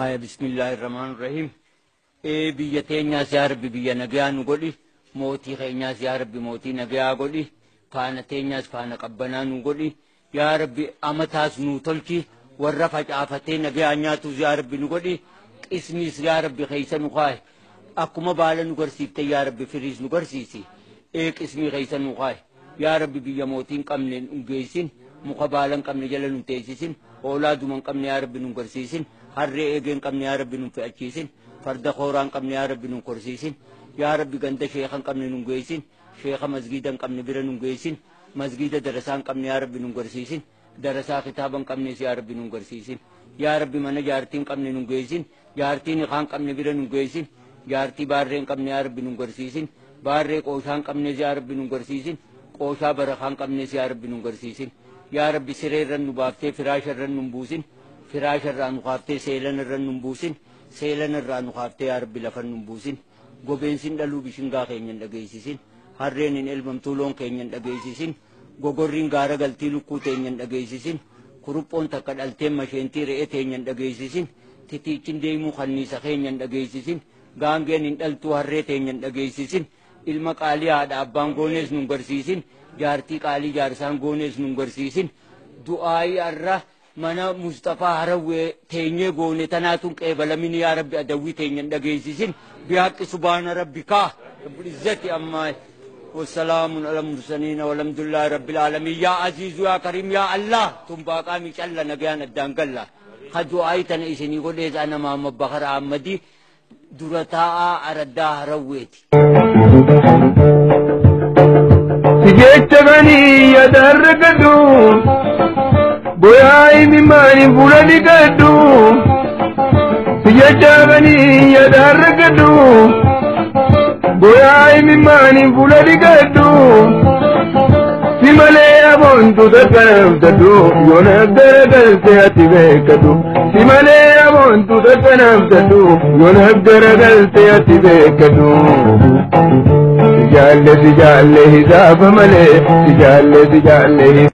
بسم الله الرحمن الرحيم. بيتنا يا رب بينا جان نقولي موتي خينا يا رب موتي نجا قولي فانتنا فانا قبنا نقولي يا رب أمتاز نوتلكي والرفع عفتنا جانيا تو يا رب نقولي اسمي يا رب خيسا نخاي أكو مبالا نقرسيت يا رب فريز نقرسيسي إيك اسمي خيسا نخاي يا رب بيا موتين قمن نجيسين مقبالا قمن جلن نتيسين أولاد من قمن يا رب نقرسيسين harree eegeen qabne yaa rabbi nun fe'achiisin farda kooraan qabne yaa rabbi nun korsiisin yaa rabbi ganda sheekan qabne nun geessin sheeka masgiidan qabne bira nun geessin masgiida darasaan qabne yaa rabbi nun garsiisin darasaa kitaaban qabnes yaa rabbi nun garsiisin yaa rabbi mana jaartiin qabne nun geessin jaartiin ikaan qabne bira nun geessin jaartii baarreen qabne yaa rabbi nun garsiisin baarree qooshaan qabnes yaa rabbi nun garsiisin qooshaa barakaan qabnes yaa rabbi nun garsiisin yaa rabbi sireerran nu baaftee firaasharran nun buusin فراش الران خافته سيلن الران نبوسين سيلن الران خافته يا رب لفن نبوسين غوبينسين دلو بيشنغا كينين دغيسين هررين علم تولون كينين دغيسين غوغورين غارا غلتي لوكو تينين دغيسين كروبون تكد التيم مشينتي رئ تينين دغيسين تيتيچين ديمو خنيسا كينين دغيسين غانغين دلتو هرري تينين دغيسين علم قالي ادا ابان غونيس نغرسيسين جارتي قالي جارسان غونيس نغرسيسين دعاء الرا mana Mustafa Harawe teenye goone tanaatun qeebalamin yaa rabbi adawwii teenyan dhageessisin bihaqqi subhaana rabbika rabbul izzati amma wasalaamun ala mursaliin walhamdulillahi rabbil alamin yaa aziizu yaa kariim yaa allah tumbaaqaa miicalla nagayaan addaan galla hadu'aayi tana isinii godhees ana Muhammad Bakar Ahmadi dura taa'aa araddaa Haraweeti. Sigeettabanii yadarragadu boyaayi mimaani bulani gaddu sigeettabanii yadarragadu boyaayi mimaani bulani gaddu simalee aboontu takkanamtatu yoona garagalte ati beekatu simalee aboontu takkanamtatu yoona garagalte ati beekatu. Sijalle hisaaba malee sijalle hisaaba.